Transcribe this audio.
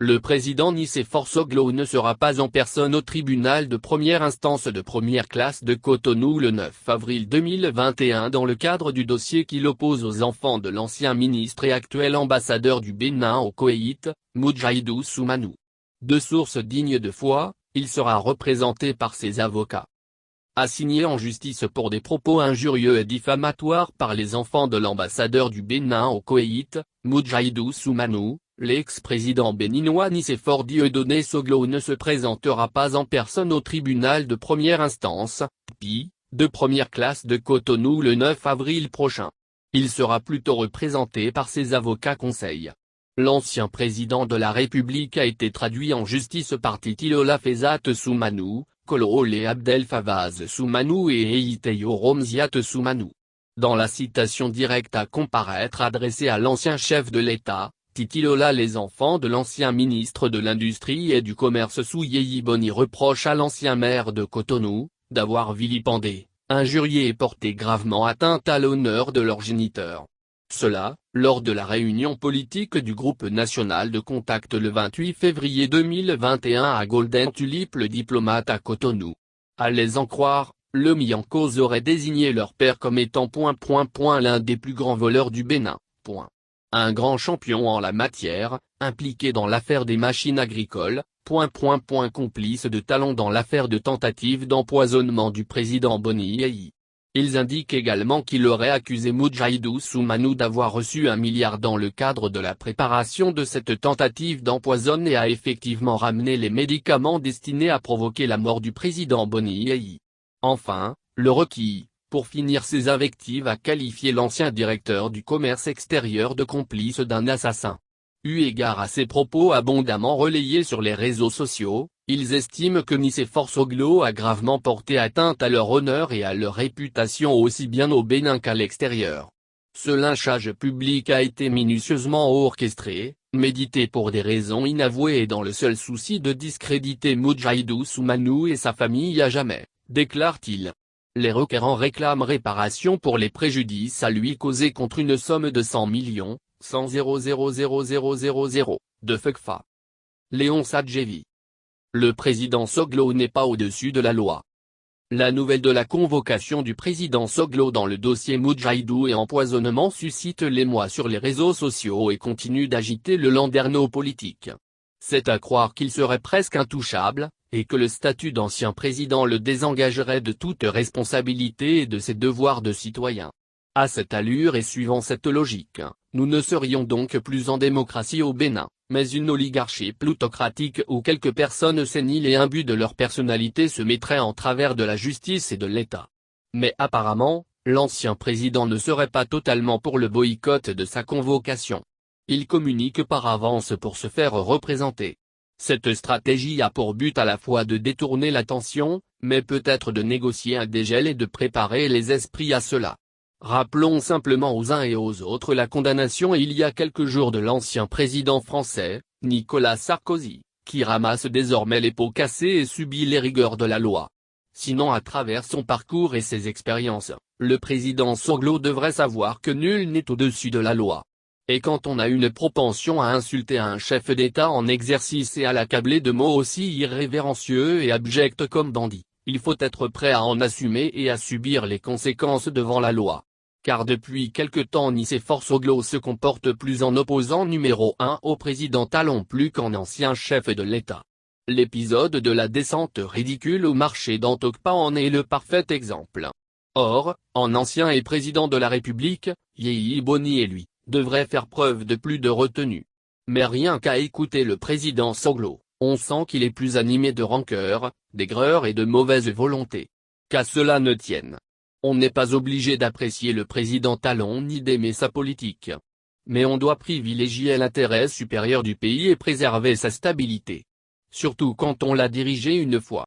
Le président Nicéphore Soglo ne sera pas en personne au tribunal de première instance de première classe de Cotonou le 9 avril 2021 dans le cadre du dossier qui l'oppose aux enfants de l'ancien ministre et actuel ambassadeur du Bénin au Koweït, Moudjahidou Soumanou. De sources dignes de foi, il sera représenté par ses avocats. Assigné en justice pour des propos injurieux et diffamatoires par les enfants de l'ambassadeur du Bénin au Koweït, Moudjahidou Soumanou, l'ex-président béninois Nicéphore Dieudonné Soglo ne se présentera pas en personne au tribunal de première instance, PI, de première classe de Cotonou le 9 avril prochain. Il sera plutôt représenté par ses avocats conseils. L'ancien président de la République a été traduit en justice par Titilola Fezat Soumanou, Kolole Abdel Fawaz Soumanou et Eiteyo Romziat Soumanou. Dans la citation directe à comparaître adressée à l'ancien chef de l'État, Titilola les enfants de l'ancien ministre de l'Industrie et du Commerce Souyeyi Boni reprochent à l'ancien maire de Cotonou, d'avoir vilipendé, injurié et porté gravement atteinte à l'honneur de leur géniteur. Cela, lors de la réunion politique du groupe national de contact le 28 février 2021 à Golden Tulip le diplomate à Cotonou. À les en croire, le mis en cause aurait désigné leur père comme étant ... l'un des plus grands voleurs du Bénin. Un grand champion en la matière, impliqué dans l'affaire des machines agricoles, ... complice de talent dans l'affaire de tentative d'empoisonnement du président Boni Yayi. Ils indiquent également qu'il aurait accusé Moudjahidou Soumanou d'avoir reçu 1 milliard dans le cadre de la préparation de cette tentative d'empoisonnement et a effectivement ramené les médicaments destinés à provoquer la mort du président Boni Yayi. Enfin, le requis, pour finir ses invectives, a qualifié l'ancien directeur du commerce extérieur de complice d'un assassin. Eu égard à ces propos abondamment relayés sur les réseaux sociaux, ils estiment que Nicéphore Soglo a gravement porté atteinte à leur honneur et à leur réputation aussi bien au Bénin qu'à l'extérieur. Ce lynchage public a été minutieusement orchestré, médité pour des raisons inavouées et dans le seul souci de discréditer Moudjahidou Soumanou et sa famille à jamais, déclare-t-il. Les requérants réclament réparation pour les préjudices à lui causés contre une somme de 100 millions, 100 000 de FECFA. Léon Sadjevi. Le président Soglo n'est pas au-dessus de la loi. La nouvelle de la convocation du président Soglo dans le dossier Moudjahidou et empoisonnement suscite l'émoi sur les réseaux sociaux et continue d'agiter le landerneau politique. C'est à croire qu'il serait presque intouchable, et que le statut d'ancien président le désengagerait de toute responsabilité et de ses devoirs de citoyen. À cette allure et suivant cette logique, nous ne serions donc plus en démocratie au Bénin, mais une oligarchie plutocratique où quelques personnes séniles et imbues de leur personnalité se mettraient en travers de la justice et de l'État. Mais apparemment, l'ancien président ne serait pas totalement pour le boycott de sa convocation. Il communique par avance pour se faire représenter. Cette stratégie a pour but à la fois de détourner l'attention, mais peut-être de négocier un dégel et de préparer les esprits à cela. Rappelons simplement aux uns et aux autres la condamnation il y a quelques jours de l'ancien président français, Nicolas Sarkozy, qui ramasse désormais les pots cassés et subit les rigueurs de la loi. Sinon, à travers son parcours et ses expériences, le président Soglo devrait savoir que nul n'est au-dessus de la loi. Et quand on a une propension à insulter un chef d'État en exercice et à l'accabler de mots aussi irrévérencieux et abjects comme bandit, il faut être prêt à en assumer et à subir les conséquences devant la loi. Car depuis quelque temps Nicéphore Soglo se comporte plus en opposant numéro 1 au président Talon plus qu'en ancien chef de l'État. L'épisode de la descente ridicule au marché d'Antokpa en est le parfait exemple. Or, en ancien et président de la République, Yeyi Boni et lui, devrait faire preuve de plus de retenue. Mais rien qu'à écouter le président Soglo, on sent qu'il est plus animé de rancœur, d'aigreur et de mauvaise volonté. Qu'à cela ne tienne. On n'est pas obligé d'apprécier le président Talon ni d'aimer sa politique. Mais on doit privilégier l'intérêt supérieur du pays et préserver sa stabilité. Surtout quand on l'a dirigé une fois.